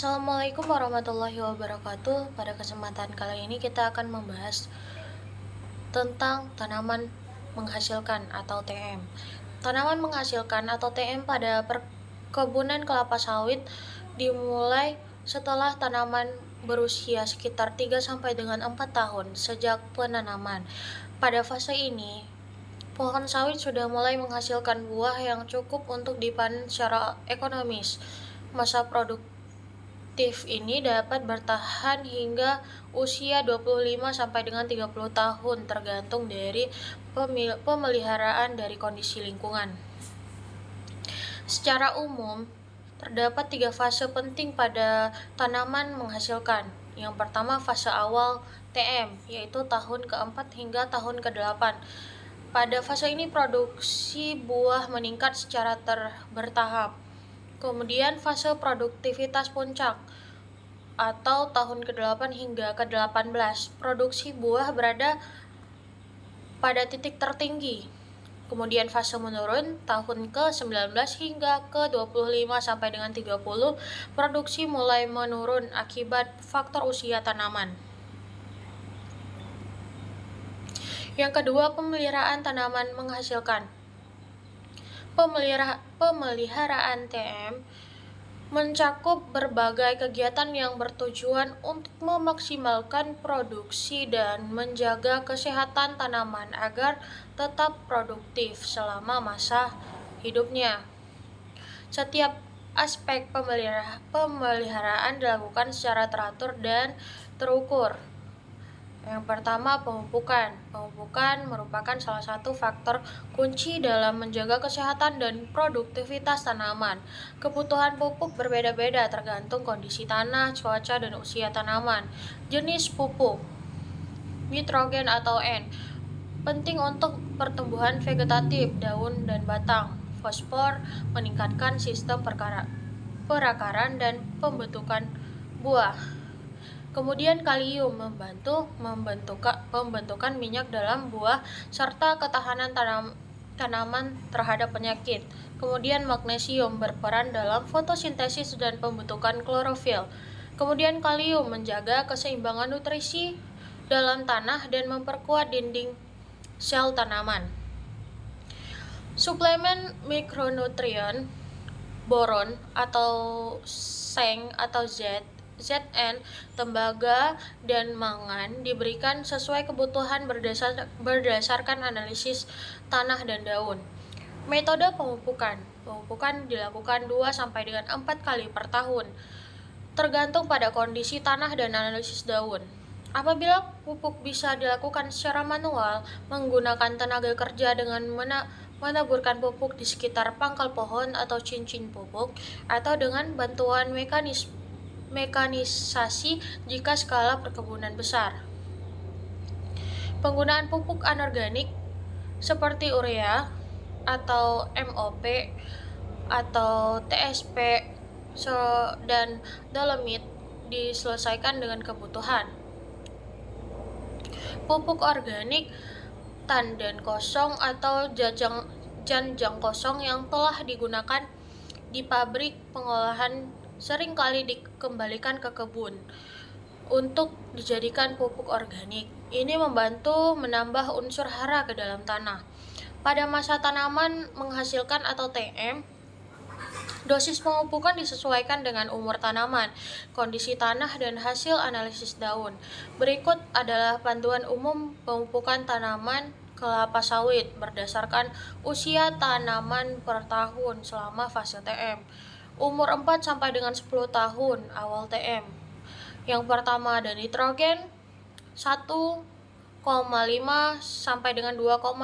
Assalamualaikum warahmatullahi wabarakatuh. Pada kesempatan kali ini kita akan membahas tentang tanaman menghasilkan atau TM. Tanaman menghasilkan atau TM pada perkebunan kelapa sawit dimulai setelah tanaman berusia sekitar 3 sampai dengan 4 tahun sejak penanaman. Pada fase ini, pohon sawit sudah mulai menghasilkan buah yang cukup untuk dipanen secara ekonomis. Masa produktif ini dapat bertahan hingga usia 25 sampai dengan 30 tahun tergantung dari pemeliharaan dari kondisi lingkungan. Secara umum, terdapat 3 fase penting pada tanaman menghasilkan. Yang pertama, fase awal TM, yaitu tahun ke-4 hingga tahun ke-8. Pada fase ini produksi buah meningkat secara bertahap. Kemudian fase produktivitas puncak atau tahun ke-8 hingga ke-18. Produksi buah berada pada titik tertinggi. Kemudian fase menurun tahun ke-19 hingga ke-25 sampai dengan 30. Produksi mulai menurun akibat faktor usia tanaman. Yang kedua, pemeliharaan tanaman menghasilkan. Pemeliharaan TM mencakup berbagai kegiatan yang bertujuan untuk memaksimalkan produksi dan menjaga kesehatan tanaman agar tetap produktif selama masa hidupnya. Setiap aspek pemeliharaan dilakukan secara teratur dan terukur. Yang pertama, pemupukan. Pemupukan merupakan salah satu faktor kunci dalam menjaga kesehatan dan produktivitas tanaman. Kebutuhan pupuk berbeda-beda tergantung kondisi tanah, cuaca, dan usia tanaman. Jenis pupuk: nitrogen atau N, penting untuk pertumbuhan vegetatif, daun, dan batang. Fosfor meningkatkan sistem perakaran dan pembentukan buah. Kemudian kalium membantu pembentukan minyak dalam buah serta ketahanan tanaman terhadap penyakit. Kemudian magnesium berperan dalam fotosintesis dan pembentukan klorofil. Kemudian kalium menjaga keseimbangan nutrisi dalam tanah dan memperkuat dinding sel tanaman. Suplemen mikronutrien, boron atau seng atau Zn, tembaga, dan mangan diberikan sesuai kebutuhan berdasarkan analisis tanah dan daun. Metode pemupukan. Pemupukan dilakukan 2 sampai dengan 4 kali per tahun, tergantung pada kondisi tanah dan analisis daun. Apabila pupuk bisa dilakukan secara manual menggunakan tenaga kerja dengan menaburkan pupuk di sekitar pangkal pohon atau cincin pupuk, atau dengan bantuan mekanisasi jika skala perkebunan besar. Penggunaan pupuk anorganik seperti urea atau MOP atau TSP dan dolomit disesuaikan dengan kebutuhan. Pupuk organik tandan kosong atau janjang kosong yang telah digunakan di pabrik pengolahan seringkali dikembalikan ke kebun untuk dijadikan pupuk organik. Ini membantu menambah unsur hara ke dalam tanah. Pada masa tanaman menghasilkan atau TM, dosis pemupukan disesuaikan dengan umur tanaman, kondisi tanah, dan hasil analisis daun. Berikut adalah panduan umum pemupukan tanaman kelapa sawit berdasarkan usia tanaman per tahun selama fase TM. Umur 4 sampai dengan 10 tahun awal TM. Yang pertama ada nitrogen 1,5 sampai dengan 2,5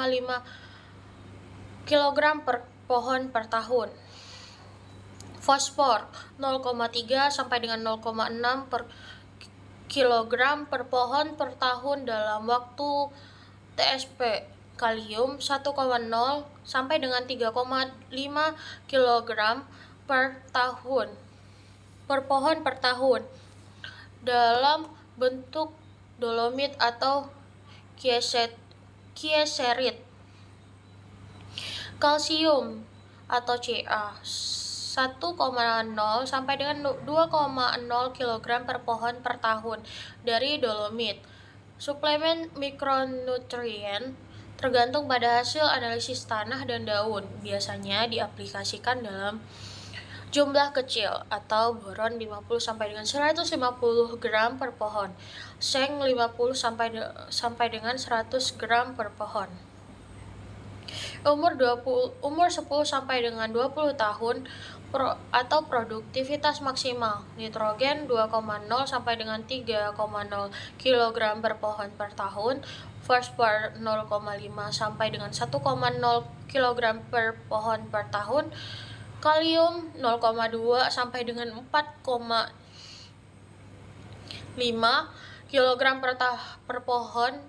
kg per pohon per tahun. Fosfor 0,3 sampai dengan 0,6 per kilogram per pohon per tahun dalam waktu TSP. Kalium 1,0 sampai dengan 3,5 kg per tahun per pohon per tahun dalam bentuk dolomit atau kieserit. Kalsium atau Ca 1,0 sampai dengan 2,0 kg per pohon per tahun dari dolomit. Suplemen mikronutrien tergantung pada hasil analisis tanah dan daun. Biasanya diaplikasikan dalam jumlah kecil atau boron 50 sampai dengan 150 gram per pohon, seng 50 sampai dengan 100 gram per pohon. Umur 10 sampai dengan 20 tahun atau produktivitas maksimal. Nitrogen 2,0 sampai dengan 3,0 kg per pohon per tahun, fosfor 0,5 sampai dengan 1,0 kg per pohon per tahun, kalium 0,2 sampai dengan 4,5 kg per pohon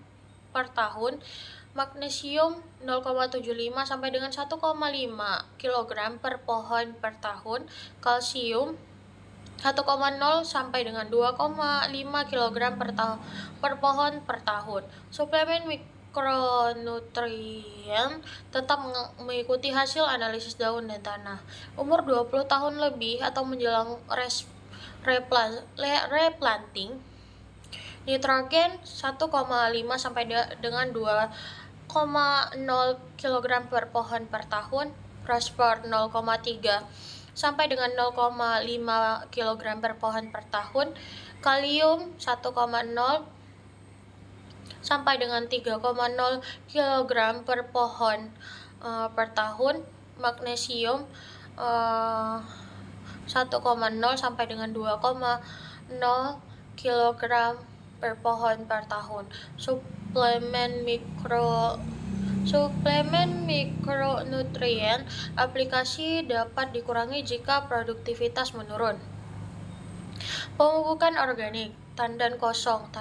per tahun, magnesium 0,75 sampai dengan 1,5 kg per pohon per tahun, kalsium 1,0 sampai dengan 2,5 kg per pohon per tahun. Suplemen mikronutrien tetap mengikuti hasil analisis daun dan tanah. Umur 20 tahun lebih atau menjelang replanting, nitrogen 1,5 sampai dengan 2,0 kg per pohon per tahun, fosfor 0,3 sampai dengan 0,5 kg per pohon per tahun, kalium 1,0 sampai dengan 3,0 kg per pohon per tahun, magnesium 1,0 sampai dengan 2,0 kg per pohon per tahun. Suplemen mikronutrien aplikasi dapat dikurangi jika produktivitas menurun. Pemupukan organik. Tandan kosong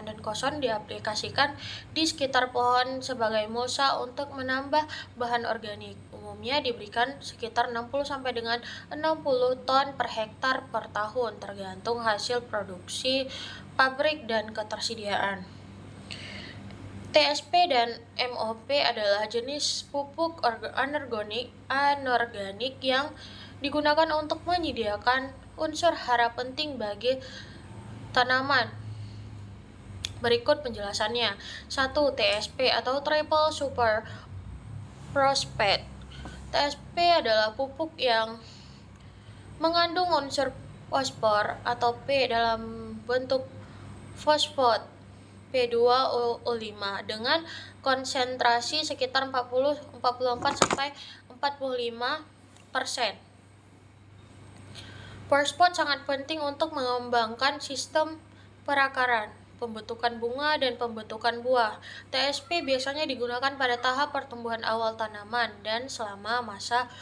diaplikasikan di sekitar pohon sebagai mulsa untuk menambah bahan organik. Umumnya diberikan sekitar 60 sampai dengan 60 ton per hektar per tahun, tergantung hasil produksi pabrik dan ketersediaan. TSP dan MOP adalah jenis pupuk anorganik yang digunakan untuk menyediakan unsur hara penting bagi tanaman. Berikut penjelasannya. 1. TSP atau Triple Super Phosphate. TSP adalah pupuk yang mengandung unsur fosfor atau P dalam bentuk fosfat P2O5 dengan konsentrasi sekitar 44 sampai 45%. Fosfat sangat penting untuk mengembangkan sistem perakaran, pembentukan bunga, dan pembentukan buah. TSP biasanya digunakan pada tahap pertumbuhan awal tanaman dan selama masa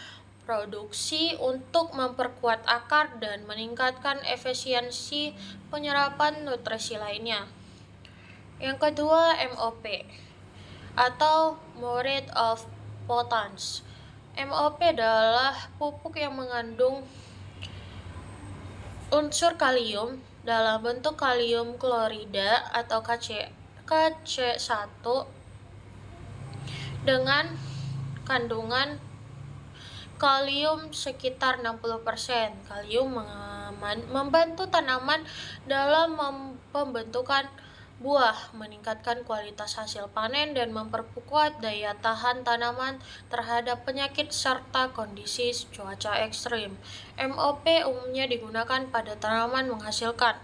produksi untuk memperkuat akar dan meningkatkan efisiensi penyerapan nutrisi lainnya. Yang kedua, MOP atau Muriate of Potash. MOP adalah pupuk yang mengandung unsur kalium dalam bentuk kalium klorida atau KC1 dengan kandungan kalium sekitar 60%. Kalium membantu tanaman dalam pembentukan buah, meningkatkan kualitas hasil panen, dan memperkuat daya tahan tanaman terhadap penyakit serta kondisi cuaca ekstrim. MOP umumnya digunakan pada tanaman menghasilkan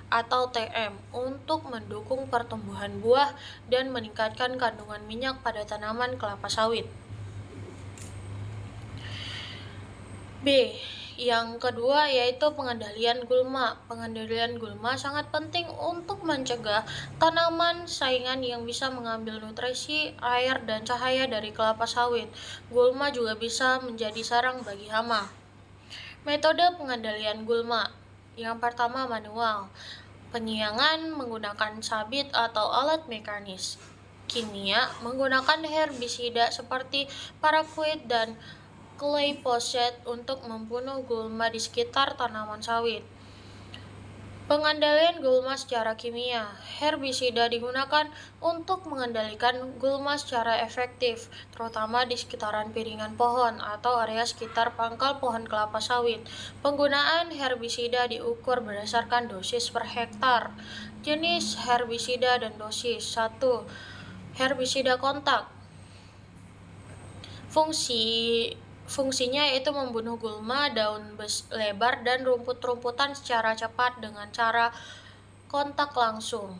atau TM untuk mendukung pertumbuhan buah dan meningkatkan kandungan minyak pada tanaman kelapa sawit. B. Yang kedua yaitu pengendalian gulma. Pengendalian gulma sangat penting untuk mencegah tanaman saingan yang bisa mengambil nutrisi, air, dan cahaya dari kelapa sawit. Gulma juga bisa menjadi sarang bagi hama. Metode pengendalian gulma. Yang pertama, manual. Penyiangan menggunakan sabit atau alat mekanis. Kimia menggunakan herbisida seperti paraquat dan glyphosate untuk membunuh gulma di sekitar tanaman sawit. Pengendalian gulma secara kimia. Herbisida digunakan untuk mengendalikan gulma secara efektif, terutama di sekitaran piringan pohon atau area sekitar pangkal pohon kelapa sawit. Penggunaan herbisida diukur berdasarkan dosis per hektar. Jenis herbisida dan dosis. 1. Herbisida kontak. Fungsinya yaitu membunuh gulma, daun lebar, dan rumput-rumputan secara cepat dengan cara kontak langsung.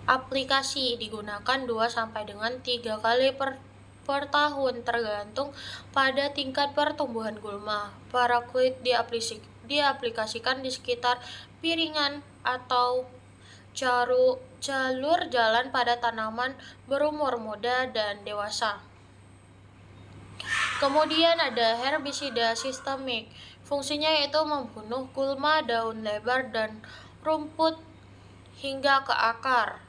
Aplikasi digunakan 2 sampai dengan 3 kali per tahun tergantung pada tingkat pertumbuhan gulma. Paraquat diaplikasikan di sekitar piringan atau jalur jalan pada tanaman berumur muda dan dewasa. Kemudian ada herbisida sistemik. Fungsinya yaitu membunuh gulma, daun lebar, dan rumput hingga ke akar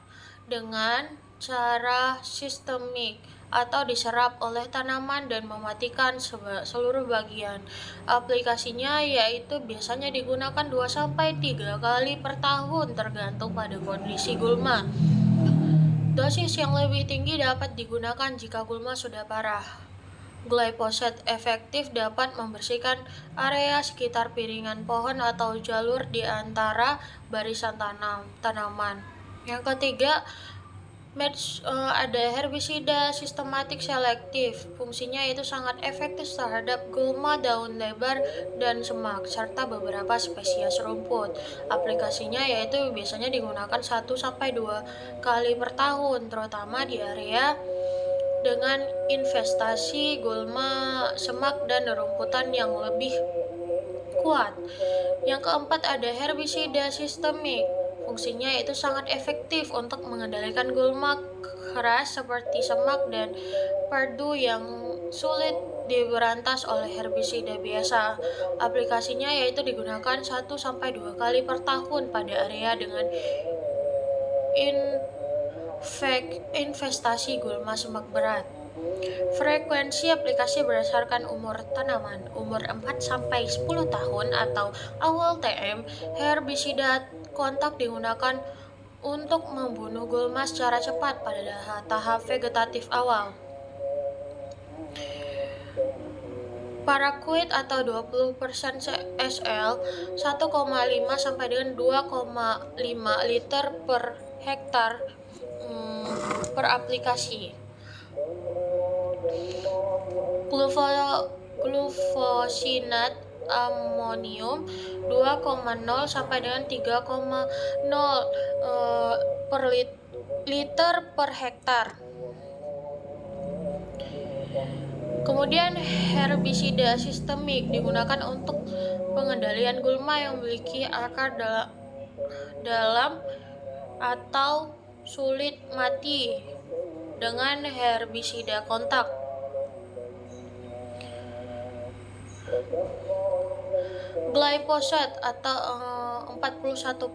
dengan cara sistemik atau diserap oleh tanaman dan mematikan seluruh bagian. Aplikasinya yaitu biasanya digunakan 2 sampai 3 kali per tahun tergantung pada kondisi gulma. Dosis yang lebih tinggi dapat digunakan jika gulma sudah parah. Glyphosate efektif dapat membersihkan area sekitar piringan pohon atau jalur di antara barisan tanaman. Yang ketiga, ada herbisida sistematik selektif. Fungsinya itu sangat efektif terhadap gulma, daun lebar, dan semak, serta beberapa spesies rumput. Aplikasinya yaitu biasanya digunakan 1 sampai 2 kali per tahun, terutama di area dengan investasi gulma, semak, dan rumputan yang lebih kuat. Yang keempat ada herbisida sistemik. Fungsinya itu sangat efektif untuk mengendalikan gulma keras seperti semak dan pardu yang sulit diberantas oleh herbisida biasa. Aplikasinya yaitu digunakan 1 sampai 2 kali per tahun pada area dengan investasi gulma semak berat. Frekuensi aplikasi berdasarkan umur tanaman. Umur 4 sampai 10 tahun atau awal TM, herbisida kontak digunakan untuk membunuh gulma secara cepat pada tahap vegetatif awal. Paraquat atau 20% SL 1,5 sampai dengan 2,5 liter per hektar per aplikasi. Glufosinat amonium 2,0 sampai dengan 3,0 per liter per hektar. Kemudian herbisida sistemik digunakan untuk pengendalian gulma yang memiliki akar dalam atau sulit mati dengan herbisida kontak. Glyphosate atau 41%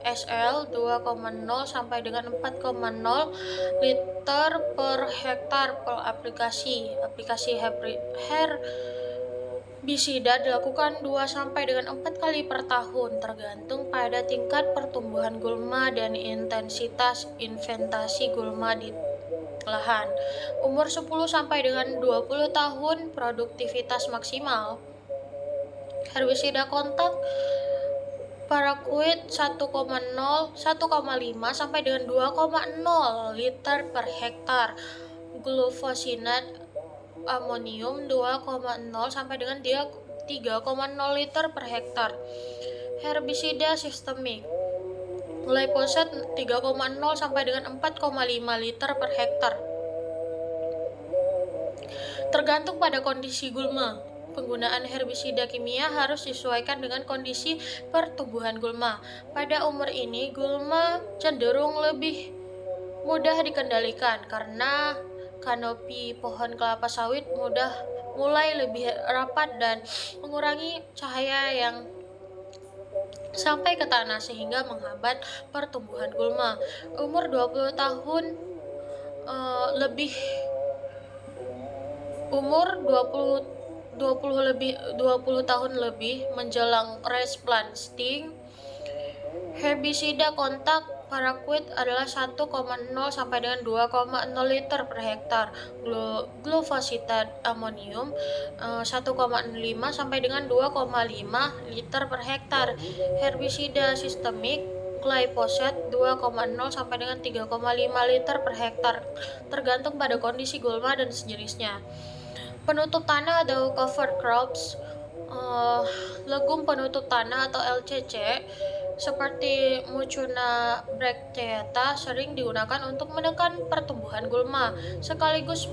SL 2,0 sampai dengan 4,0 liter per hektar per aplikasi. Aplikasi herbisida dilakukan 2 sampai dengan 4 kali per tahun tergantung pada tingkat pertumbuhan gulma dan intensitas inventasi gulma di lahan. Umur 10 sampai dengan 20 tahun produktivitas maksimal. Herbisida kontak Paraquat 1,5 sampai dengan 2,0 liter per hektar. Glufosinat amonium 2,0 sampai dengan 3,0 liter per hektar. Herbisida sistemik. Glyphosate 3,0 sampai dengan 4,5 liter per hektar. Tergantung pada kondisi gulma. Penggunaan herbisida kimia harus disesuaikan dengan kondisi pertumbuhan gulma. Pada umur ini, gulma cenderung lebih mudah dikendalikan karena kanopi pohon kelapa sawit mulai lebih rapat dan mengurangi cahaya yang sampai ke tanah sehingga menghambat pertumbuhan gulma. Umur 20 tahun umur 20 20 tahun lebih menjelang replanting, herbisida kontak paraquat adalah 1,0 sampai dengan 2,0 liter per hektar. Glufosida amonium 1,5 sampai dengan 2,5 liter per hektar. Herbisida sistemik glyphosate 2,0 sampai dengan 3,5 liter per hektar, tergantung pada kondisi gulma dan sejenisnya. Penutup tanah atau cover crops, legum penutup tanah atau LCC seperti Mucuna bracteata sering digunakan untuk menekan pertumbuhan gulma sekaligus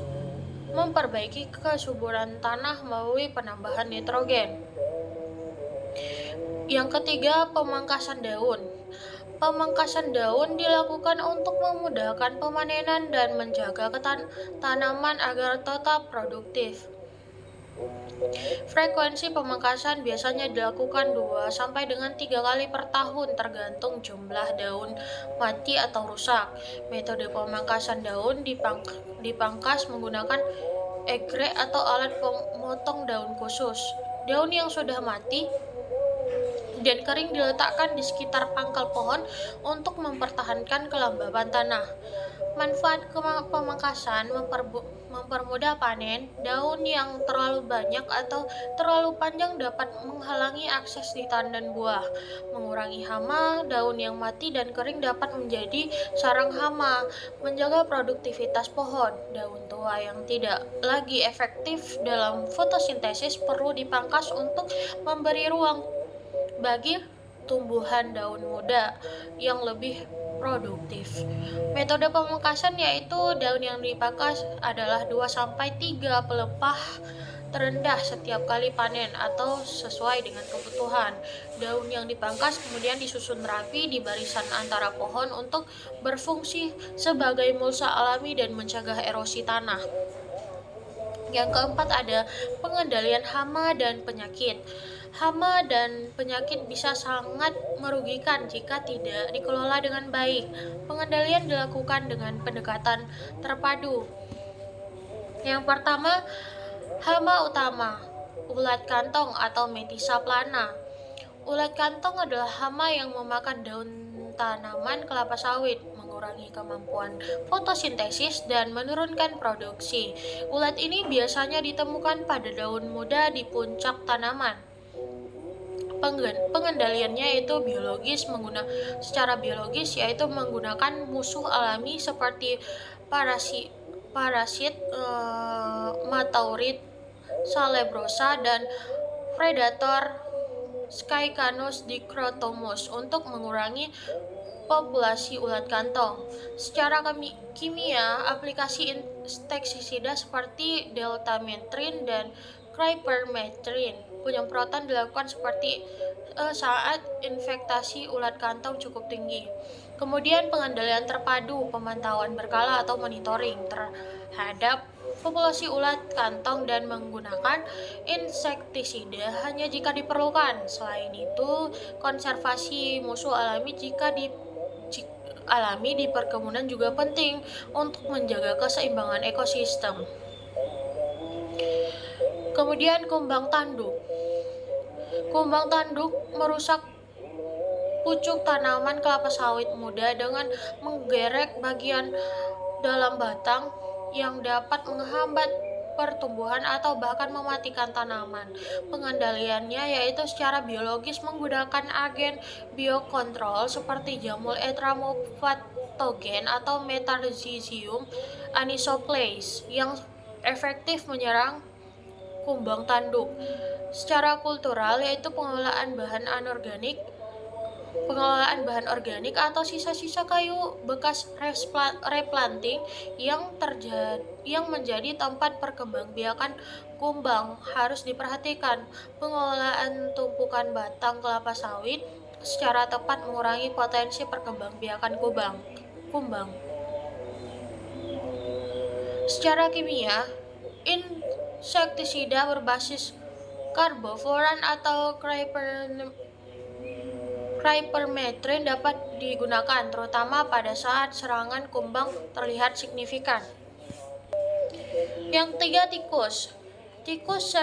memperbaiki kesuburan tanah melalui penambahan nitrogen. Yang ketiga, pemangkasan daun. Pemangkasan daun dilakukan untuk memudahkan pemanenan dan menjaga tanaman agar tetap produktif. Frekuensi pemangkasan biasanya dilakukan 2 sampai dengan 3 kali per tahun tergantung jumlah daun mati atau rusak. Metode pemangkasan daun dipangkas menggunakan egrek atau alat pemotong daun khusus. Daun yang sudah mati dan kering diletakkan di sekitar pangkal pohon untuk mempertahankan kelembaban tanah. Manfaat pemangkasan mempermudah panen. Daun yang terlalu banyak atau terlalu panjang dapat menghalangi akses di tandan buah. Mengurangi hama, daun yang mati dan kering dapat menjadi sarang hama. Menjaga produktivitas pohon. Daun tua yang tidak lagi efektif dalam fotosintesis perlu dipangkas untuk memberi ruang bagi tumbuhan daun muda yang lebih produktif. Metode pemangkasan yaitu daun yang dipangkas adalah 2 sampai 3 pelepah terendah setiap kali panen atau sesuai dengan kebutuhan. Daun yang dipangkas kemudian disusun rapi di barisan antara pohon untuk berfungsi sebagai mulsa alami dan mencegah erosi tanah. Yang keempat ada pengendalian hama dan penyakit. Hama dan penyakit bisa sangat merugikan jika tidak dikelola dengan baik. Pengendalian dilakukan dengan pendekatan terpadu. Yang pertama, hama utama, ulat kantong atau Metisa plana. Ulat kantong adalah hama yang memakan daun tanaman kelapa sawit, mengurangi kemampuan fotosintesis dan menurunkan produksi. Ulat ini biasanya ditemukan pada daun muda di puncak tanaman. Pengendaliannya itu secara biologis yaitu menggunakan musuh alami seperti parasit Mataurid salebrosa dan predator Skycanus dichrotomus untuk mengurangi populasi ulat kantong. Secara kimia, aplikasi insektisida seperti deltamethrin dan crypermethrin penyemprotan dilakukan seperti saat infektasi ulat kantong cukup tinggi. Kemudian pengendalian terpadu, pemantauan berkala atau monitoring terhadap populasi ulat kantong dan menggunakan insektisida hanya jika diperlukan. Selain itu, konservasi musuh alami alami di perkebunan juga penting untuk menjaga keseimbangan ekosistem. Kemudian kumbang tanduk. Kumbang tanduk merusak pucuk tanaman kelapa sawit muda dengan menggerek bagian dalam batang yang dapat menghambat pertumbuhan atau bahkan mematikan tanaman. Pengendaliannya yaitu secara biologis menggunakan agen biokontrol seperti jamur etramopatogen atau Metarhizium anisoplase yang efektif menyerang kumbang tanduk. Secara kultural yaitu pengelolaan bahan organik atau sisa-sisa kayu bekas replanting yang menjadi tempat perkembangbiakan kumbang harus diperhatikan. Pengelolaan tumpukan batang kelapa sawit secara tepat mengurangi potensi perkembangbiakan kumbang. Secara kimia, insektisida berbasis karbofuran atau crypermethrin dapat digunakan terutama pada saat serangan kumbang terlihat signifikan. Yang tiga, tikus. Tikus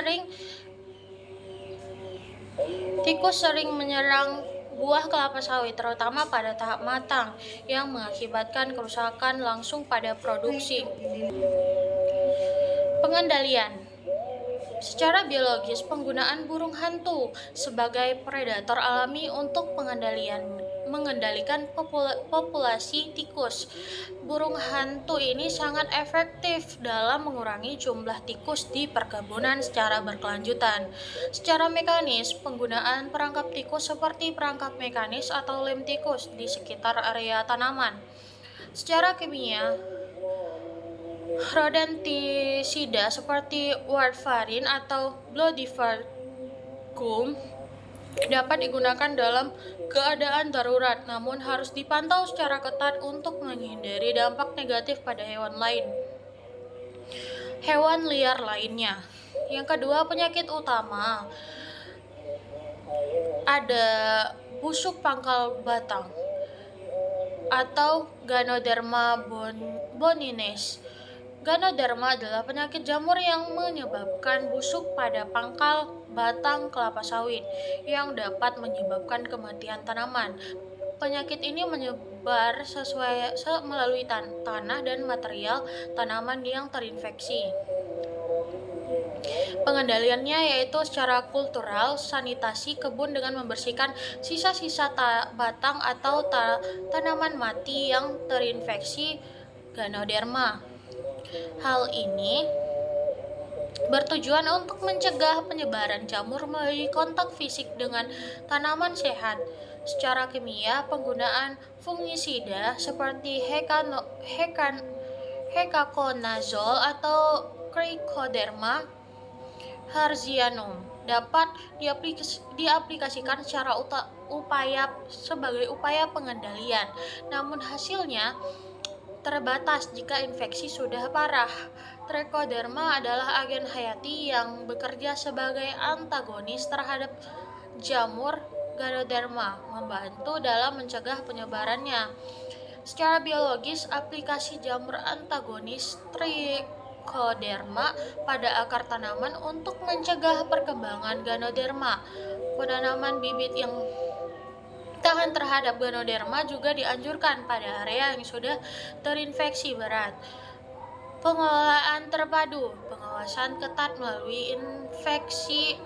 sering menyerang buah kelapa sawit, terutama pada tahap matang, yang mengakibatkan kerusakan langsung pada produksi. Pengendalian. Secara biologis, penggunaan burung hantu sebagai predator alami untuk mengendalikan populasi tikus. Burung hantu ini sangat efektif dalam mengurangi jumlah tikus di perkebunan secara berkelanjutan. Secara mekanis, penggunaan perangkap tikus seperti perangkap mekanis atau lem tikus di sekitar area tanaman. Secara kimia, rodentisida seperti warfarin atau glodivargum dapat digunakan dalam keadaan darurat, namun harus dipantau secara ketat untuk menghindari dampak negatif pada hewan liar lainnya. Yang kedua, penyakit utama ada busuk pangkal batang atau Ganoderma bonines. Ganoderma adalah penyakit jamur yang menyebabkan busuk pada pangkal batang kelapa sawit yang dapat menyebabkan kematian tanaman. Penyakit ini menyebar melalui tanah dan material tanaman yang terinfeksi. Pengendaliannya yaitu secara kultural, sanitasi kebun dengan membersihkan sisa-sisa batang atau tanaman mati yang terinfeksi Ganoderma. Hal ini bertujuan untuk mencegah penyebaran jamur melalui kontak fisik dengan tanaman sehat. Secara kimia, penggunaan fungisida seperti hekakonazol atau Trichoderma herzianum dapat diaplikasikan sebagai upaya pengendalian, namun hasilnya terbatas jika infeksi sudah parah. Trichoderma adalah agen hayati yang bekerja sebagai antagonis terhadap jamur Ganoderma, membantu dalam mencegah penyebarannya. Secara biologis, aplikasi jamur antagonis Trichoderma pada akar tanaman untuk mencegah perkembangan Ganoderma. Penanaman bibit yang tahan terhadap Ganoderma juga dianjurkan pada area yang sudah terinfeksi berat. Pengelolaan terpadu, pengawasan ketat melalui infeksi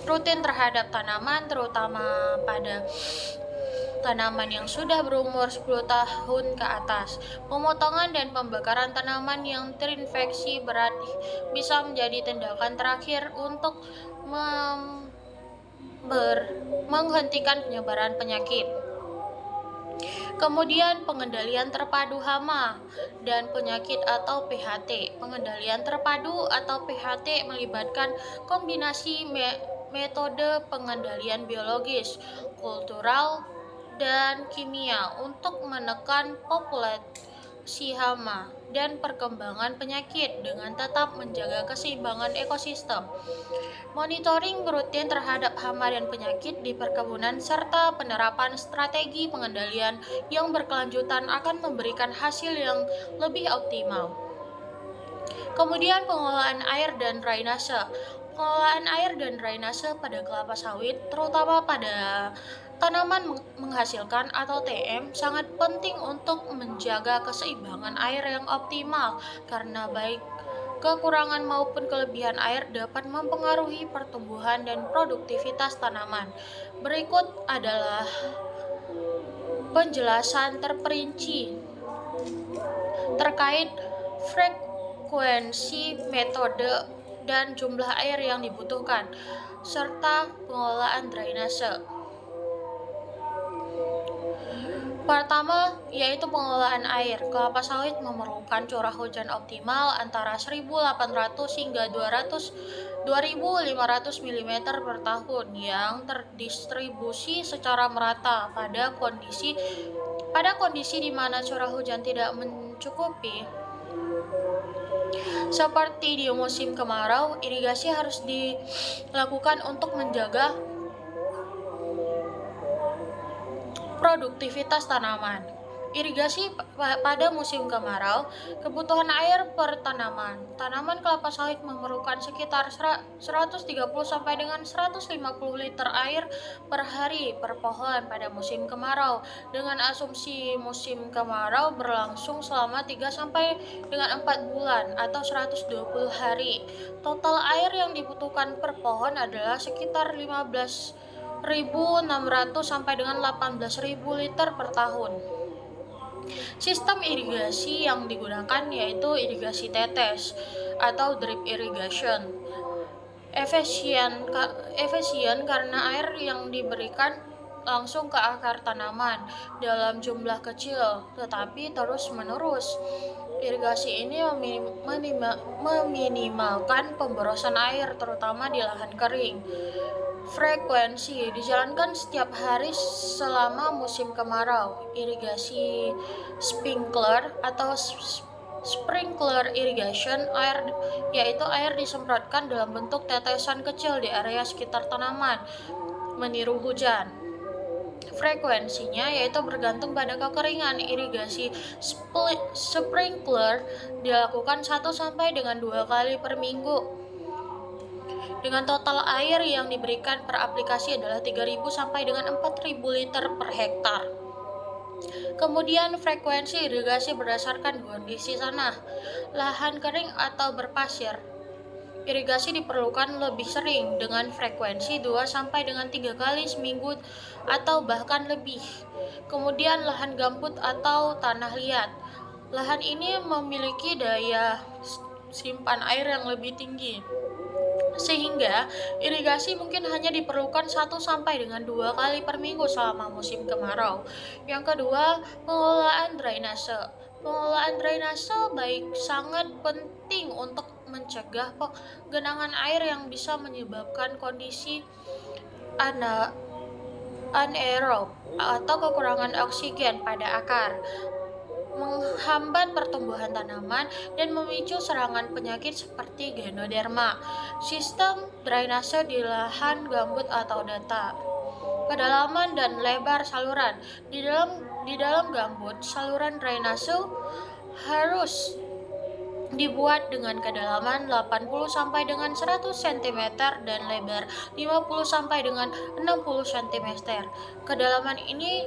rutin terhadap tanaman, terutama pada tanaman yang sudah berumur 10 tahun ke atas. Pemotongan dan pembakaran tanaman yang terinfeksi berat bisa menjadi tindakan terakhir untuk menghentikan penyebaran penyakit. Kemudian pengendalian terpadu hama dan penyakit atau PHT. Pengendalian terpadu atau PHT melibatkan kombinasi metode pengendalian biologis, kultural, dan kimia untuk menekan populasi hama dan perkembangan penyakit dengan tetap menjaga keseimbangan ekosistem. Monitoring rutin terhadap hama dan penyakit di perkebunan serta penerapan strategi pengendalian yang berkelanjutan akan memberikan hasil yang lebih optimal. Kemudian pengelolaan air dan drainase. Pengelolaan air dan drainase pada kelapa sawit, terutama pada tanaman menghasilkan atau TM, sangat penting untuk menjaga keseimbangan air yang optimal karena baik kekurangan maupun kelebihan air dapat mempengaruhi pertumbuhan dan produktivitas tanaman. Berikut adalah penjelasan terperinci terkait frekuensi, metode, dan jumlah air yang dibutuhkan, serta pengelolaan drainase. Pertama, yaitu pengelolaan air. Kelapa sawit memerlukan curah hujan optimal antara 1.800 hingga 2.500 mm per tahun yang terdistribusi secara merata pada kondisi di mana curah hujan tidak mencukupi. Seperti di musim kemarau, irigasi harus dilakukan untuk menjaga produktivitas tanaman. Irigasi pada musim kemarau, kebutuhan air per tanaman. Tanaman kelapa sawit memerlukan sekitar 130 sampai dengan 150 liter air per hari per pohon pada musim kemarau, dengan asumsi musim kemarau berlangsung selama 3 sampai dengan 4 bulan atau 120 hari. Total air yang dibutuhkan per pohon adalah sekitar 15.600 sampai dengan 18.000 liter per tahun. Sistem irigasi yang digunakan yaitu irigasi tetes atau drip irrigation. Efisien karena air yang diberikan langsung ke akar tanaman dalam jumlah kecil tetapi terus-menerus. Irigasi ini meminimalkan pemborosan air terutama di lahan kering. Frekuensi dijalankan setiap hari selama musim kemarau. Irigasi sprinkler atau sprinkler irrigation yaitu air disemprotkan dalam bentuk tetesan kecil di area sekitar tanaman, meniru hujan. Frekuensinya yaitu bergantung pada kekeringan. Irigasi sprinkler dilakukan 1 sampai dengan 2 kali per minggu. Dengan total air yang diberikan per aplikasi adalah 3.000 sampai dengan 4.000 liter per hektar. Kemudian frekuensi irigasi berdasarkan kondisi tanah, lahan kering atau berpasir. Irigasi diperlukan lebih sering dengan frekuensi 2 sampai dengan 3 kali seminggu atau bahkan lebih. Kemudian lahan gambut atau tanah liat. Lahan ini memiliki daya simpan air yang lebih tinggi, sehingga irigasi mungkin hanya diperlukan 1 sampai dengan 2 kali per minggu selama musim kemarau. Yang kedua, pengelolaan drainase. Pengelolaan drainase sangat penting untuk mencegah genangan air yang bisa menyebabkan kondisi anaerob atau kekurangan oksigen pada akar, menghambat pertumbuhan tanaman dan memicu serangan penyakit seperti Ganoderma. Sistem drainase di lahan gambut atau data. Kedalaman dan lebar saluran. Di dalam gambut, saluran drainase harus dibuat dengan kedalaman 80 sampai dengan 100 cm dan lebar 50 sampai dengan 60 cm. Kedalaman ini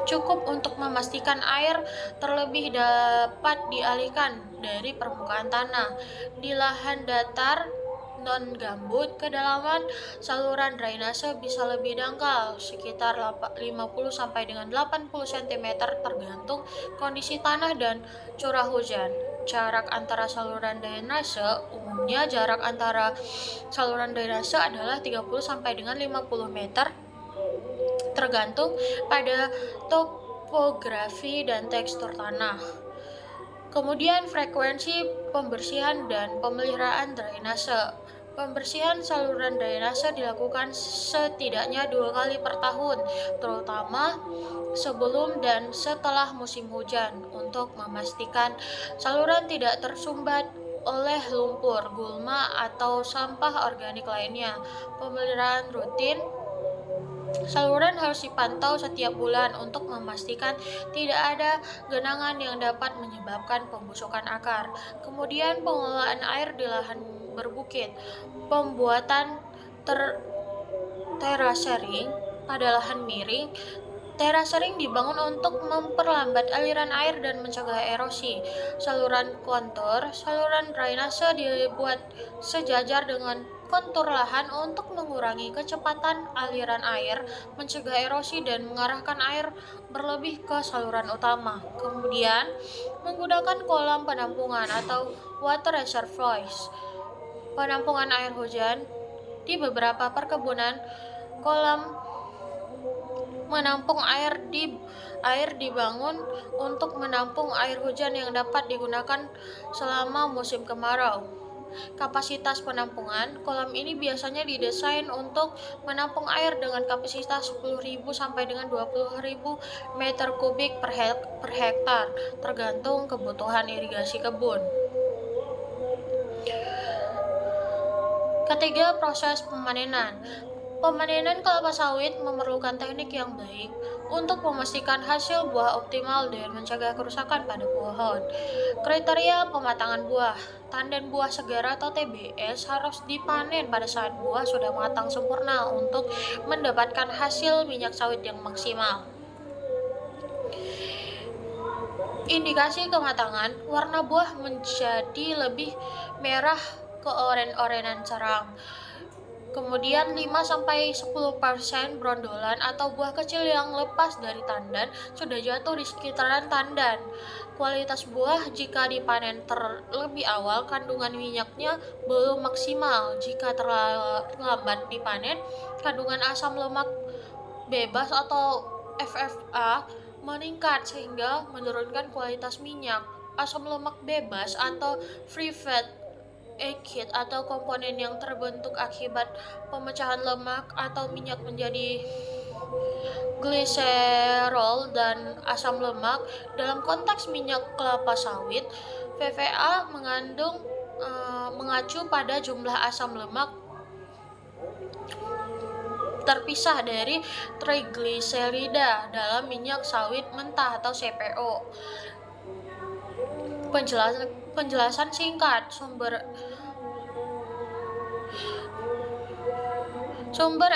cukup untuk memastikan air terlebih dapat dialihkan dari permukaan tanah. Di lahan datar non-gambut, kedalaman saluran drainase bisa lebih dangkal, sekitar 50 sampai dengan 80 cm tergantung kondisi tanah dan curah hujan. Jarak antara saluran drainase, umumnya jarak antara saluran drainase adalah 30 sampai dengan 50 meter tergantung pada topografi dan tekstur tanah. Kemudian frekuensi pembersihan dan pemeliharaan drainase. Pembersihan saluran drainase dilakukan setidaknya 2 kali per tahun, terutama sebelum dan setelah musim hujan, untuk memastikan saluran tidak tersumbat oleh lumpur, gulma, atau sampah organik lainnya. Pemeliharaan rutin. Saluran harus dipantau setiap bulan untuk memastikan tidak ada genangan yang dapat menyebabkan pembusukan akar. Kemudian pengelolaan air di lahan berbukit. Pembuatan terasering pada lahan miring. Terasering dibangun untuk memperlambat aliran air dan mencegah erosi. Saluran kontur. Saluran drainase dibuat sejajar dengan kontur lahan untuk mengurangi kecepatan aliran air, mencegah erosi, dan mengarahkan air berlebih ke saluran utama. Kemudian, menggunakan kolam penampungan atau water reservoirs. Penampungan air hujan. Di beberapa perkebunan, kolam menampung air dibangun untuk menampung air hujan yang dapat digunakan selama musim kemarau. Kapasitas penampungan. Kolam ini biasanya didesain untuk menampung air dengan kapasitas 10.000 sampai dengan 20.000 meter kubik per hektar, tergantung kebutuhan irigasi kebun. Ketiga, proses pemanenan. Pemanenan kelapa sawit memerlukan teknik yang baik untuk memastikan hasil buah optimal dan mencegah kerusakan pada pohon. Kriteria pematangan buah. Tandan buah segar atau TBS harus dipanen pada saat buah sudah matang sempurna untuk mendapatkan hasil minyak sawit yang maksimal. Indikasi kematangan, warna buah menjadi lebih merah ke oren-orenan cerah. Kemudian 5-10% brondolan atau buah kecil yang lepas dari tandan sudah jatuh di sekitaran tandan. Kualitas buah jika dipanen terlebih awal, kandungan minyaknya belum maksimal. Jika terlambat dipanen, kandungan asam lemak bebas atau FFA meningkat sehingga menurunkan kualitas minyak. Asam lemak bebas atau free fat acid atau komponen yang terbentuk akibat pemecahan lemak atau minyak menjadi gliserol dan asam lemak. Dalam konteks minyak kelapa sawit, VVA mengacu pada jumlah asam lemak terpisah dari trigliserida dalam minyak sawit mentah atau CPO. Penjelasan singkat. Sumber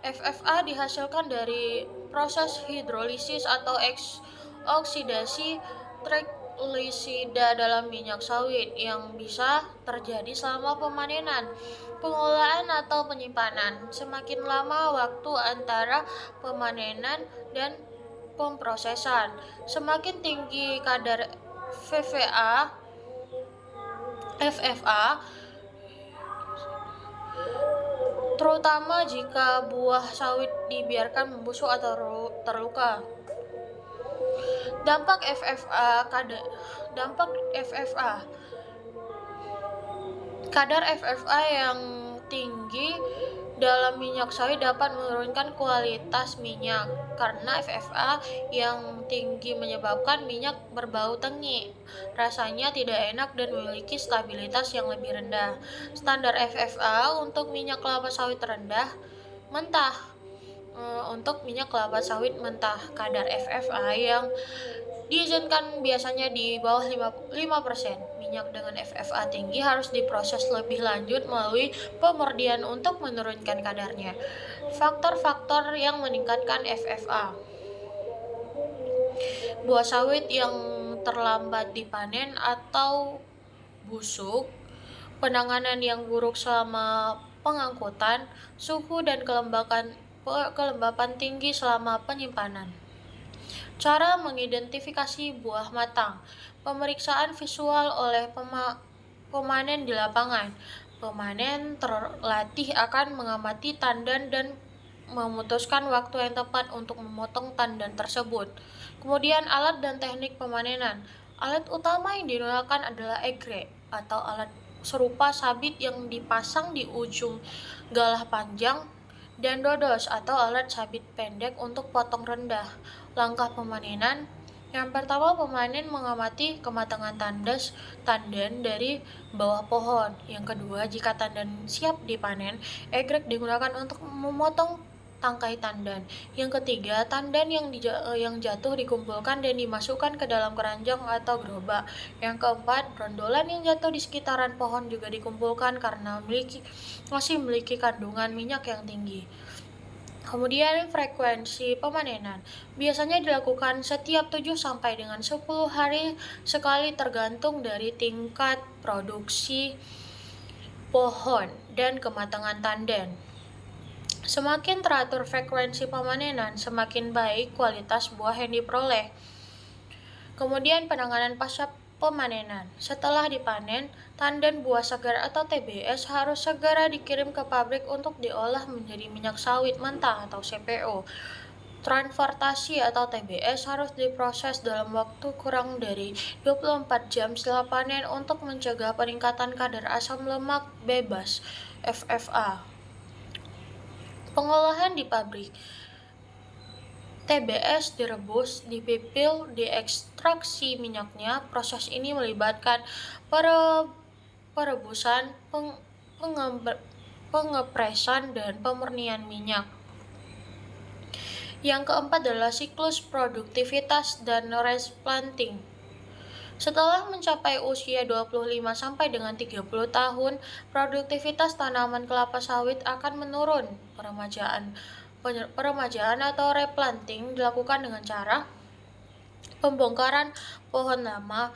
FFA dihasilkan dari proses hidrolisis atau oksidasi triglisida dalam minyak sawit yang bisa terjadi selama pemanenan, pengolahan atau penyimpanan. Semakin lama waktu antara pemanenan dan pemprosesan, semakin tinggi kadar FFA, terutama jika buah sawit dibiarkan membusuk atau terluka. Dampak FFA. Kadar FFA yang tinggi dalam minyak sawit dapat menurunkan kualitas minyak karena FFA yang tinggi menyebabkan minyak berbau tengik, rasanya tidak enak dan memiliki stabilitas yang lebih rendah. Standar FFA untuk minyak kelapa sawit rendah mentah. Untuk minyak kelapa sawit mentah, kadar FFA yang diizinkan biasanya di bawah 5%. Minyak dengan FFA tinggi harus diproses lebih lanjut melalui pemurnian untuk menurunkan kadarnya. Faktor-faktor yang meningkatkan FFA. Buah sawit yang terlambat dipanen atau busuk, penanganan yang buruk selama pengangkutan, suhu dan kelembapan tinggi selama penyimpanan. Cara mengidentifikasi buah matang. Pemeriksaan visual oleh pemanen di lapangan. Pemanen terlatih akan mengamati tandan dan memutuskan waktu yang tepat untuk memotong tandan tersebut. Kemudian alat dan teknik pemanenan. Alat utama yang digunakan adalah egrek atau alat serupa sabit yang dipasang di ujung galah panjang, dan dodos atau alat sabit pendek untuk potong rendah. Langkah pemanenan. Yang pertama, pemanen mengamati kematangan tandan dari bawah pohon. Yang kedua, jika tandan siap dipanen, egrek digunakan untuk memotong tangkai tandan. Yang ketiga, tandan yang jatuh dikumpulkan dan dimasukkan ke dalam keranjang atau gerobak. Yang keempat, brondolan yang jatuh di sekitaran pohon juga dikumpulkan karena masih memiliki kandungan minyak yang tinggi. Kemudian frekuensi pemanenan biasanya dilakukan setiap 7 sampai dengan 10 hari sekali tergantung dari tingkat produksi pohon dan kematangan tandan. Semakin teratur frekuensi pemanenan, semakin baik kualitas buah yang diperoleh. Kemudian penanganan pasca pemanenan. Setelah dipanen, tandan buah segar atau TBS harus segera dikirim ke pabrik untuk diolah menjadi minyak sawit mentah atau CPO. Transportasi atau TBS harus diproses dalam waktu kurang dari 24 jam setelah panen untuk mencegah peningkatan kadar asam lemak bebas FFA. Pengolahan di pabrik. TBS direbus, dipipil, diekstraksi minyaknya. Proses ini melibatkan perebusan, pengepresan, dan pemurnian minyak. Yang keempat adalah siklus produktivitas dan replanting. Setelah mencapai usia 25 sampai dengan 30 tahun, produktivitas tanaman kelapa sawit akan menurun. Peremajaan atau replanting dilakukan dengan cara pembongkaran pohon lama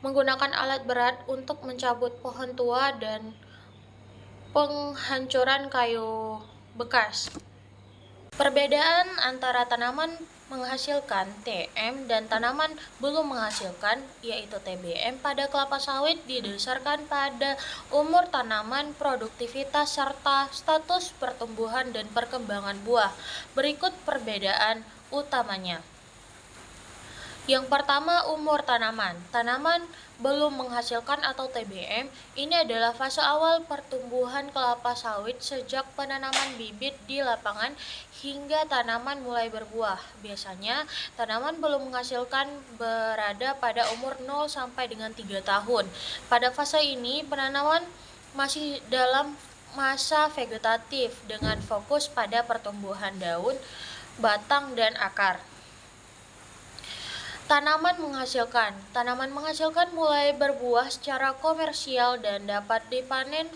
menggunakan alat berat untuk mencabut pohon tua dan penghancuran kayu bekas. Perbedaan antara tanaman menghasilkan (TM) dan tanaman belum menghasilkan yaitu (TBM) pada kelapa sawit didasarkan pada umur tanaman, produktivitas, serta status pertumbuhan dan perkembangan buah. Berikut perbedaan utamanya. Yang pertama, umur tanaman. Tanaman belum menghasilkan atau TBM ini adalah fase awal pertumbuhan kelapa sawit sejak penanaman bibit di lapangan hingga tanaman mulai berbuah. Biasanya, tanaman belum menghasilkan berada pada umur 0 sampai dengan 3 tahun. Pada fase ini, penanaman masih dalam masa vegetatif dengan fokus pada pertumbuhan daun, batang, dan akar. Tanaman menghasilkan mulai berbuah secara komersial dan dapat dipanen.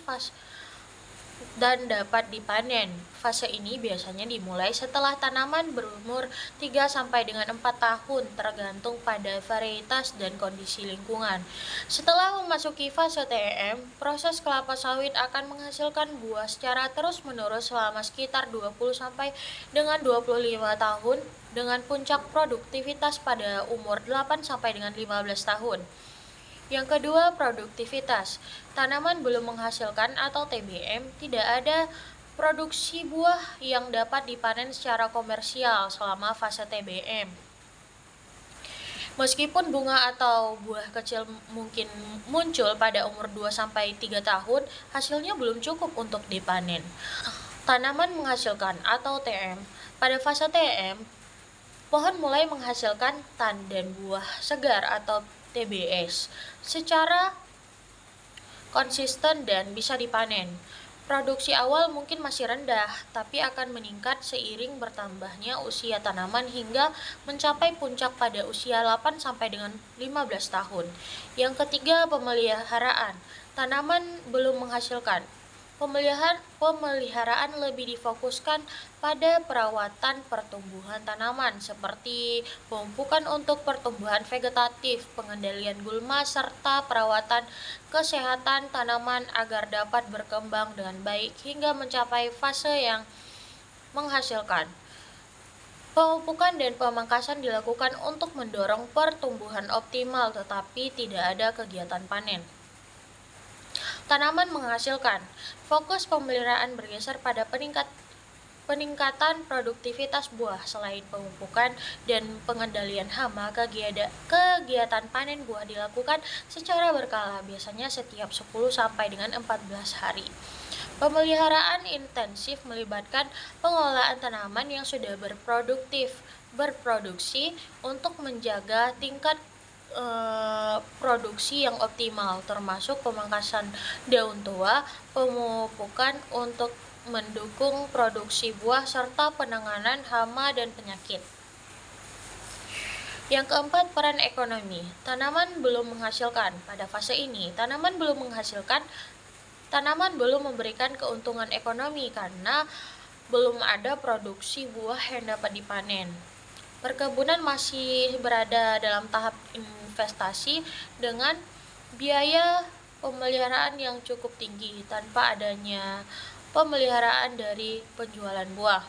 Fase ini biasanya dimulai setelah tanaman berumur 3 sampai dengan 4 tahun tergantung pada varietas dan kondisi lingkungan. Setelah memasuki fase TEM, proses kelapa sawit akan menghasilkan buah secara terus-menerus selama sekitar 20 sampai dengan 25 tahun dengan puncak produktivitas pada umur 8 sampai dengan 15 tahun. Yang kedua, produktivitas. Tanaman belum menghasilkan atau TBM tidak ada produksi buah yang dapat dipanen secara komersial selama fase TBM. Meskipun bunga atau buah kecil mungkin muncul pada umur 2 sampai 3 tahun, hasilnya belum cukup untuk dipanen. Tanaman menghasilkan atau TM. Pada fase TM, pohon mulai menghasilkan tandan buah segar atau TBS secara konsisten dan bisa dipanen. Produksi awal mungkin masih rendah, tapi akan meningkat seiring bertambahnya usia tanaman hingga mencapai puncak pada usia 8 sampai dengan 15 tahun. Yang ketiga, pemeliharaan. Tanaman belum menghasilkan. Pemeliharaan lebih difokuskan pada perawatan pertumbuhan tanaman seperti pemupukan untuk pertumbuhan vegetatif, pengendalian gulma, serta perawatan kesehatan tanaman agar dapat berkembang dengan baik hingga mencapai fase yang menghasilkan. Pemupukan dan pemangkasan dilakukan untuk mendorong pertumbuhan optimal tetapi tidak ada kegiatan panen. Tanaman menghasilkan. Fokus pemeliharaan bergeser pada peningkatan produktivitas buah. Selain pemupukan dan pengendalian hama, kegiatan panen buah dilakukan secara berkala, biasanya setiap 10 sampai dengan 14 hari. Pemeliharaan intensif melibatkan pengelolaan tanaman yang sudah berproduksi untuk menjaga tingkat produksi yang optimal, termasuk pemangkasan daun tua, pemupukan untuk mendukung produksi buah, serta penanganan hama dan penyakit. Yang keempat, peran ekonomi. Tanaman belum menghasilkan. Pada fase ini, tanaman belum memberikan keuntungan ekonomi karena belum ada produksi buah yang dapat dipanen. Perkebunan masih berada dalam tahap investasi dengan biaya pemeliharaan yang cukup tinggi tanpa adanya pemeliharaan dari penjualan buah.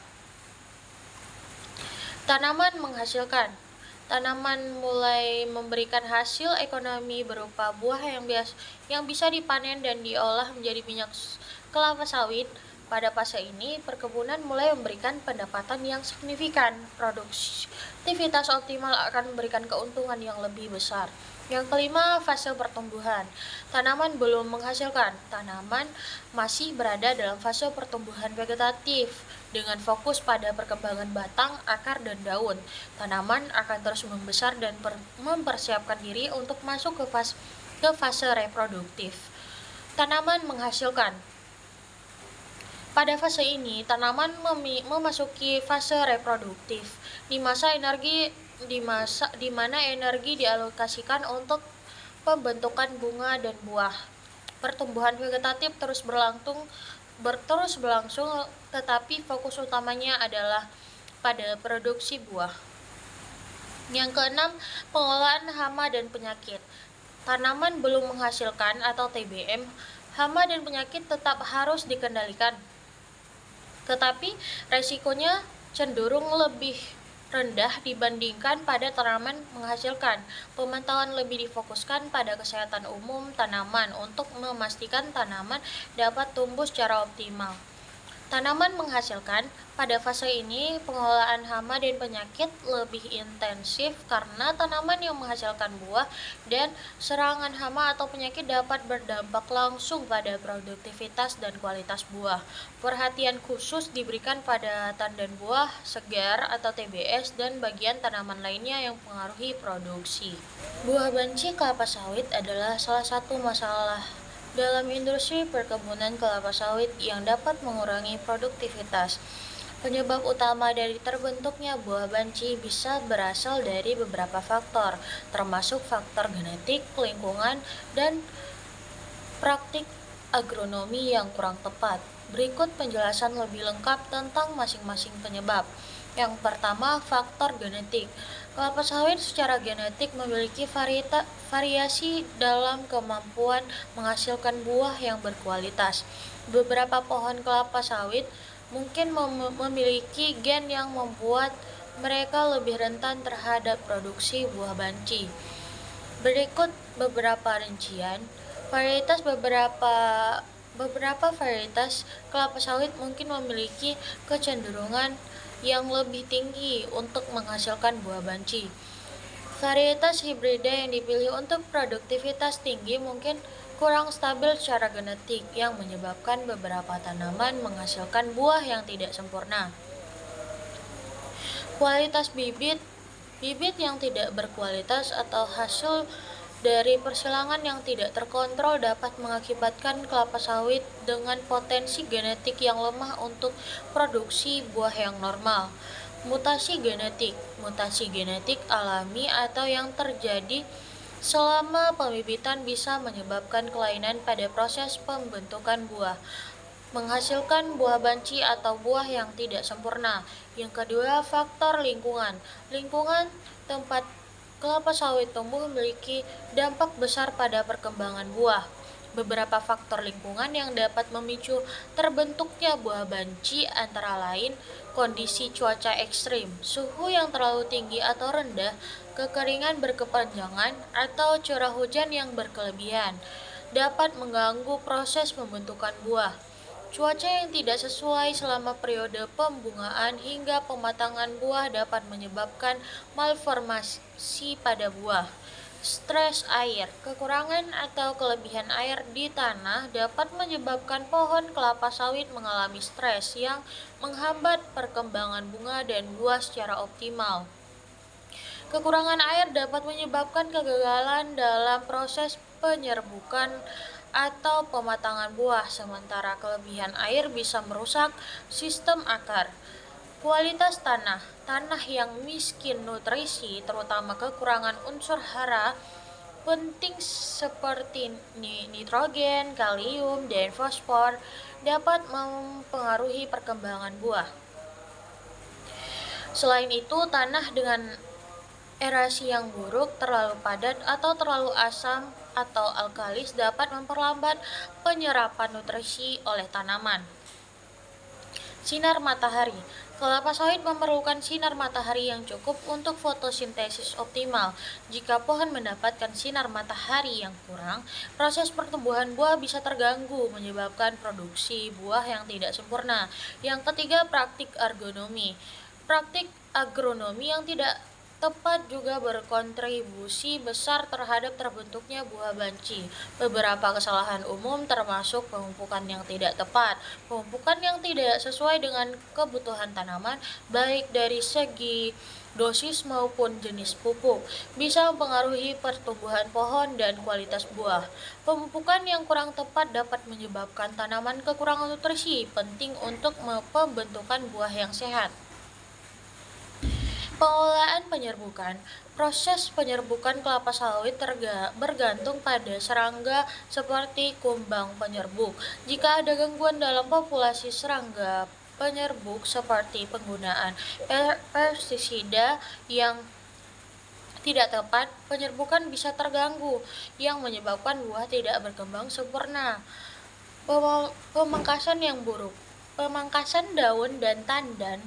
Tanaman menghasilkan. Tanaman mulai memberikan hasil ekonomi berupa buah yang bisa dipanen dan diolah menjadi minyak kelapa sawit. Pada fase ini, perkebunan mulai memberikan pendapatan yang signifikan. Produktivitas optimal akan memberikan keuntungan yang lebih besar. Yang kelima, fase pertumbuhan. Tanaman belum menghasilkan. Tanaman masih berada dalam fase pertumbuhan vegetatif dengan fokus pada perkembangan batang, akar, dan daun. Tanaman akan terus membesar dan mempersiapkan diri untuk masuk ke fase reproduktif. Tanaman menghasilkan. Pada fase ini, tanaman memasuki fase reproduktif, di mana energi dialokasikan untuk pembentukan bunga dan buah. Pertumbuhan vegetatif terus berlangsung, tetapi fokus utamanya adalah pada produksi buah. Yang keenam, pengolahan hama dan penyakit. Tanaman belum menghasilkan atau TBM, hama dan penyakit tetap harus dikendalikan, tetapi resikonya cenderung lebih rendah dibandingkan pada tanaman menghasilkan. Pemantauan lebih difokuskan pada kesehatan umum tanaman untuk memastikan tanaman dapat tumbuh secara optimal. Tanaman menghasilkan, pada fase ini pengolahan hama dan penyakit lebih intensif karena tanaman yang menghasilkan buah dan serangan hama atau penyakit dapat berdampak langsung pada produktivitas dan kualitas buah. Perhatian khusus diberikan pada tandan buah segar atau TBS dan bagian tanaman lainnya yang mempengaruhi produksi. Buah banci kelapa sawit adalah salah satu masalah dalam industri perkebunan kelapa sawit yang dapat mengurangi produktivitas. Penyebab utama dari terbentuknya buah banci bisa berasal dari beberapa faktor, termasuk faktor genetik, lingkungan, dan praktik agronomi yang kurang tepat. Berikut penjelasan lebih lengkap tentang masing-masing penyebab. Yang pertama, faktor genetik. Kelapa sawit secara genetik memiliki variasi dalam kemampuan menghasilkan buah yang berkualitas. Beberapa pohon kelapa sawit mungkin memiliki gen yang membuat mereka lebih rentan terhadap produksi buah banci. Berikut beberapa rincian. Beberapa varietas kelapa sawit mungkin memiliki kecenderungan yang lebih tinggi untuk menghasilkan buah banci. Varietas hibrida yang dipilih untuk produktivitas tinggi mungkin kurang stabil secara genetik, yang menyebabkan beberapa tanaman menghasilkan buah yang tidak sempurna. Kualitas bibit yang tidak berkualitas atau hasil dari persilangan yang tidak terkontrol dapat mengakibatkan kelapa sawit dengan potensi genetik yang lemah untuk produksi buah yang normal. Mutasi genetik alami atau yang terjadi selama pembibitan bisa menyebabkan kelainan pada proses pembentukan buah, menghasilkan buah banci atau buah yang tidak sempurna. Yang kedua, faktor lingkungan. Lingkungan tempat kelapa sawit tumbuh memiliki dampak besar pada perkembangan buah. Beberapa faktor lingkungan yang dapat memicu terbentuknya buah banci antara lain kondisi cuaca ekstrim, suhu yang terlalu tinggi atau rendah, kekeringan berkepanjangan, atau curah hujan yang berkelebihan dapat mengganggu proses pembentukan buah. Cuaca yang tidak sesuai selama periode pembungaan hingga pematangan buah dapat menyebabkan malformasi pada buah. Stres air, kekurangan atau kelebihan air di tanah dapat menyebabkan pohon kelapa sawit mengalami stres yang menghambat perkembangan bunga dan buah secara optimal. Kekurangan air dapat menyebabkan kegagalan dalam proses penyerbukan atau pematangan buah, sementara kelebihan air bisa merusak sistem akar. Kualitas tanah yang miskin nutrisi, terutama kekurangan unsur hara penting seperti nitrogen, kalium, dan fosfor, dapat mempengaruhi perkembangan buah. Selain itu, tanah dengan erasi yang buruk, terlalu padat, atau terlalu asam atau alkalis dapat memperlambat penyerapan nutrisi oleh tanaman. Sinar matahari. Kelapa sawit memerlukan sinar matahari yang cukup untuk fotosintesis optimal. Jika pohon mendapatkan sinar matahari yang kurang, proses pertumbuhan buah bisa terganggu, menyebabkan produksi buah yang tidak sempurna. Yang ketiga, praktik agronomi. Praktik agronomi yang tidak tepat juga berkontribusi besar terhadap terbentuknya buah banci. Beberapa kesalahan umum termasuk pemupukan yang tidak tepat, pemupukan yang tidak sesuai dengan kebutuhan tanaman, baik dari segi dosis maupun jenis pupuk bisa mempengaruhi pertumbuhan pohon dan kualitas buah. Pemupukan yang kurang tepat dapat menyebabkan tanaman kekurangan nutrisi penting untuk pembentukan buah yang sehat. Pengolahan penyerbukan. Proses penyerbukan kelapa sawit bergantung pada serangga seperti kumbang penyerbuk. Jika ada gangguan dalam populasi serangga penyerbuk seperti penggunaan pestisida yang tidak tepat, penyerbukan bisa terganggu yang menyebabkan buah tidak berkembang sempurna. Pemangkasan yang buruk. Pemangkasan daun dan tandan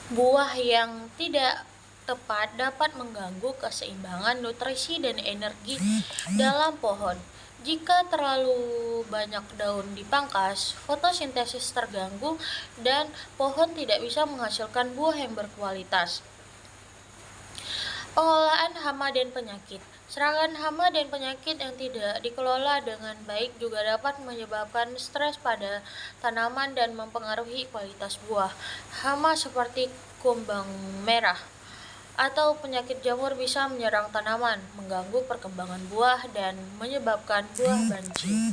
buah yang tidak tepat dapat mengganggu keseimbangan nutrisi dan energi dalam pohon. Jika terlalu banyak daun dipangkas, fotosintesis terganggu dan pohon tidak bisa menghasilkan buah yang berkualitas. Pengelolaan hama dan penyakit. Serangan hama dan penyakit yang tidak dikelola dengan baik juga dapat menyebabkan stres pada tanaman dan mempengaruhi kualitas buah. Hama seperti kumbang merah atau penyakit jamur bisa menyerang tanaman, mengganggu perkembangan buah, dan menyebabkan buah banci.